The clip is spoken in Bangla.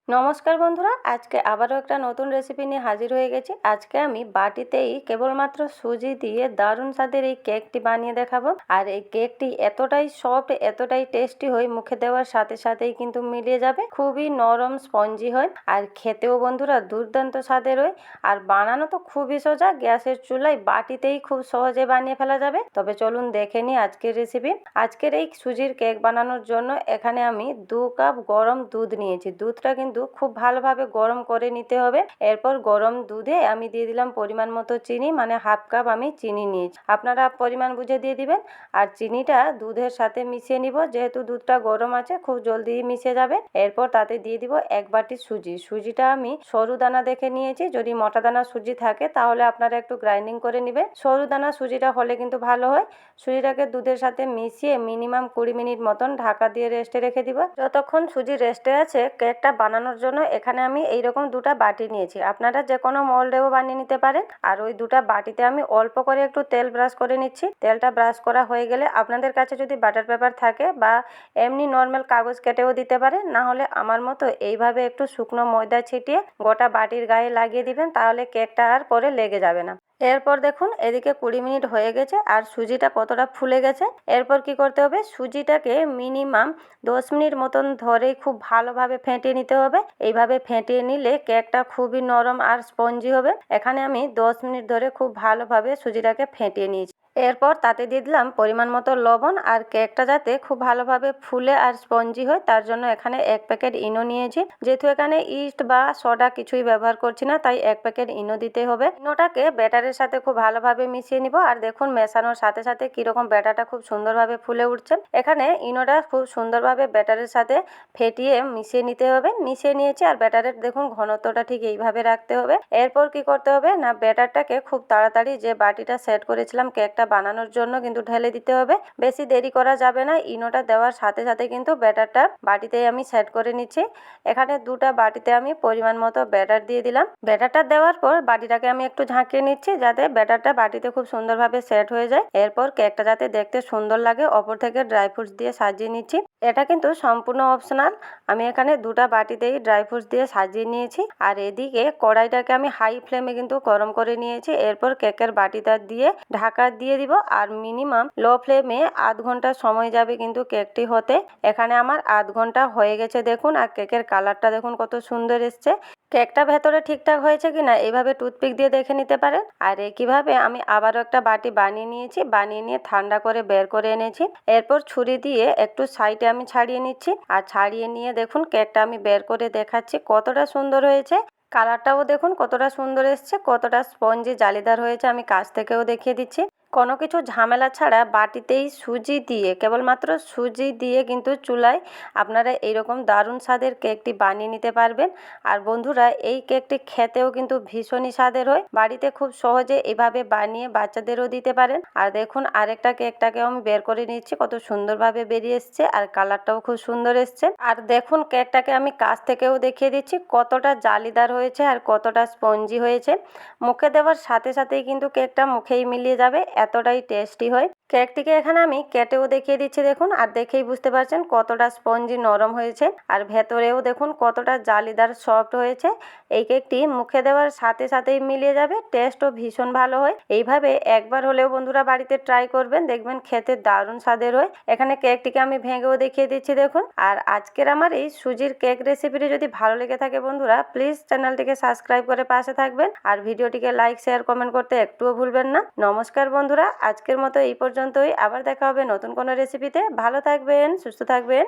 নমস্কার বন্ধুরা, আজকে আবারও একটা নতুন রেসিপি নিয়ে হাজির হয়ে গেছি। আজকে আমি বাটিতেই কেবলমাত্র সুজি দিয়ে দারুণ স্বাদের এই কেকটি বানিয়ে দেখাবো। আর এই কেকটি এতটাই সফট, এতটাই টেস্টি হয়, মুখে দেওয়ার সাথে সাথেই কিন্তু মিলিয়ে যাবে। খুবই নরম স্পঞ্জি হয় আর খেতেও বন্ধুরা দুর্দান্ত স্বাদের হয়। আর বানানো তো খুবই সোজা, গ্যাসের চুলায় বাটিতেই খুব সহজে বানিয়ে ফেলা যাবে। তবে চলুন দেখে নিই আজকের রেসিপি। আজকের এই সুজির কেক বানানোর জন্য এখানে আমি 2 কাপ গরম দুধ নিয়েছি। দুধটা কিন্তু খুব ভালোভাবে গরম করে নিতে হবে। এরপর গরম দুধে আমি দিয়ে দিলাম পরিমাণ মতো চিনি, মানে হাফ কাপ আমি চিনি নিয়েছি। আপনারা পরিমাণ বুঝে দিয়ে দিবেন। আর চিনিটা দুধের সাথে মিশিয়ে নিব, যেহেতু দুধটা গরম আছে খুব জলদি মিশে যাবে। এরপর তাতে দিয়ে দিব 1 বাটি সুজি। সুজিটা আমি সরু দানা দেখে নিয়েছি, যদি মোটা দানা সুজি থাকে তাহলে আপনারা একটু গ্রাইন্ডিং করে নেবেন। সরু দানা সুজিটা হলে কিন্তু ভালো হয়। সুজিটাকে দুধের সাথে মিশিয়ে মিনিমাম 20 মিনিট মতন ঢাকা দিয়ে রেস্টে রেখে দিব। যতক্ষণ সুজি রেস্টে আছে, কেকটা বানানোর জন্য এখানে আমি এইরকম 2টা বাটি নিয়েছি। আপনারা যে কোনো মোল্ডেও বানিয়ে নিতে পারেন। আর ওই 2টা বাটিতে আমি অল্প করে একটু তেল ব্রাশ করে নিচ্ছি। তেলটা ব্রাশ করা হয়ে গেলে আপনাদের কাছে যদি বাটার পেপার থাকে বা এমনি নর্মাল কাগজ কেটেও দিতে পারেন, না হলে আমার মতো এইভাবে একটু শুকনো ময়দা ছিটিয়ে গোটা বাটির গায়ে লাগিয়ে দিবেন, তাহলে কেকটা আর পরে লেগে যাবে না। এরপর দেখুন এদিকে 20 মিনিট হয়ে গেছে আর সুজিটা কতটা ফুলে গেছে। এরপর কি করতে হবে, সুজিটাকে মিনিমাম 10 মিনিট মতন ধরেই খুব ভালোভাবে ফেটিয়ে নিতে হবে। এইভাবে ফেটিয়ে নিলে কেকটা খুবই নরম আর স্পঞ্জি হবে। এখানে আমি 10 মিনিট ধরে খুব ভালোভাবে সুজিটাকে ফেটিয়ে নিয়েছি। এরপর তাতে দিয়ে দিলাম পরিমাণ মতো লবণ। আর কেকটা যাতে খুব ভালোভাবে ফুলে আর স্পঞ্জি হয় তার জন্য এখানে 1 প্যাকেট ইনো নিয়েছি। যেহেতু এখানে ইস্ট বা সোডা কিছুই ব্যবহার করছি না, তাই 1 প্যাকেট ইনো দিতে হবে। ইনোটাকে ব্যাটারের সাথে খুব ভালোভাবে মিশিয়ে নিব। আর দেখুন মেশানোর সাথে সাথে কিরকম ব্যাটারটা খুব সুন্দরভাবে ফুলে উঠছে। এখানে ইনোটা খুব সুন্দরভাবে ব্যাটারের সাথে ফেটিয়ে মিশিয়ে নিতে হবে। মিশিয়ে নিয়েছি আর ব্যাটারের দেখুন ঘনত্বটা ঠিক এইভাবে রাখতে হবে। এরপর কি করতে হবে না, ব্যাটারটাকে খুব তাড়াতাড়ি যে বাটিটা সেট করেছিলাম কেকটা বানানোর জন্য কিন্তু ঢেলে দিতে হবে। বেশি দেরি করা যাবে না। ইনোটা দেওয়ার সাথে সাথে কিন্তু ব্যাটারটা বাটিতেই আমি সেট করে নিচ্ছি। এখানে 2টা বাটিতে আমি পরিমাণ মতো ব্যাটার দিয়ে দিলাম। ব্যাটারটা দেওয়ার পর বাটিটাকে আমি একটু ঝাঁকিয়ে নিচ্ছি, যাতে ব্যাটারটা বাটিতে খুব সুন্দরভাবে সেট হয়ে যায়। এরপর কেকটা যাতে দেখতে সুন্দর লাগে, ওপর থেকে ড্রাই ফ্রুটস দিয়ে সাজিয়ে নিচ্ছি। এটা কিন্তু সম্পূর্ণ অপশনাল। আমি এখানে 2টা বাটিতেই ড্রাই ফ্রুটস দিয়ে সাজিয়ে নিয়েছি। আর এদিকে কড়াইটাকে আমি হাই ফ্লেমে কিন্তু গরম করে নিয়েছি। এরপর কেকের বাটিটা দিয়ে ঢাকা দিয়ে দিব। আর মিনিমাম লো ফ্লেমে আধ ঘন্টা সময় যাবে কিন্তু কেকটি হতে। এখানে আমার আধ ঘন্টা হয়ে গেছে দেখুন। আর কেকের কালারটা দেখুন কত সুন্দর এসছে। কেকটা ভেতরে ঠিকঠাক হয়েছে কিনা এইভাবে টুথপিক দিয়ে দেখে নিতে পারেন। আর একইভাবে আমি আবারও একটা বাটি বানিয়ে নিয়েছি। বানিয়ে নিয়ে ঠান্ডা করে বের করে এনেছি। এরপর ছুরি দিয়ে একটু সাইডে আমি ছাড়িয়ে নিচ্ছি। আর ছাড়িয়ে নিয়ে দেখুন কেকটা আমি বের করে দেখাচ্ছি কতটা সুন্দর হয়েছে। কালারটাও দেখুন কতটা সুন্দর এসছে, কতটা স্পঞ্জি জালিদার হয়েছে। আমি কাছ থেকেও দেখিয়ে দিচ্ছি। কোনো কিছু ঝামেলা ছাড়া বাটিতেই সুজি দিয়ে, কেবলমাত্র সুজি দিয়ে কিন্তু চুলায় আপনারা এইরকম দারুণ স্বাদের কেকটি বানিয়ে নিতে পারবেন। আর বন্ধুরা এই কেকটি খেতেও কিন্তু ভীষণই স্বাদের হয়। বাড়িতে খুব সহজে এভাবে বানিয়ে বাচ্চাদেরও দিতে পারেন। আর দেখুন আরেকটা কেকটাকেও আমি বের করে নিচ্ছি, কত সুন্দরভাবে বেরিয়ে এসছে আর কালারটাও খুব সুন্দর এসছে। আর দেখুন কেকটাকে আমি কাছ থেকেও দেখিয়ে দিচ্ছি কতটা জালিদার হয়েছে আর কতটা স্পঞ্জি হয়েছে। মুখে দেওয়ার সাথে সাথেই কিন্তু কেকটা মুখেই মিলিয়ে যাবে, এতটাই টেস্টি হয়। কেকটিকে এখানে আমি কেটেও দেখিয়ে দিচ্ছি দেখুন। আর দেখেই বুঝতে পারছেন কতটা স্পঞ্জি নরম হয়েছে। আর ভেতরেও দেখুন কতটা জালিদার সফট হয়েছে। এই কেকটি মুখে দেওয়ার সাথে সাথেই মিলিয়ে যাবে, টেস্টও ভীষণ ভালো হয়। এইভাবে একবার হলেও বন্ধুরা বাড়িতে ট্রাই করবেন, দেখবেন খেতে দারুণ স্বাদের হয়। এখানে কেকটিকে আমি ভেঙেও দেখিয়ে দিচ্ছি দেখুন। আর আজকের আমার এই সুজির কেক রেসিপিটি যদি ভালো লেগে থাকে বন্ধুরা, প্লিজ চ্যানেলটিকে সাবস্ক্রাইব করে পাশে থাকবেন। আর ভিডিওটিকে লাইক শেয়ার কমেন্ট করতে একটুও ভুলবেন না। নমস্কার বন্ধুরা, আজকের মতো এই পর্যন্তই। আবার দেখা হবে নতুন কোনো রেসিপিতে। ভালো থাকবেন, সুস্থ থাকবেন।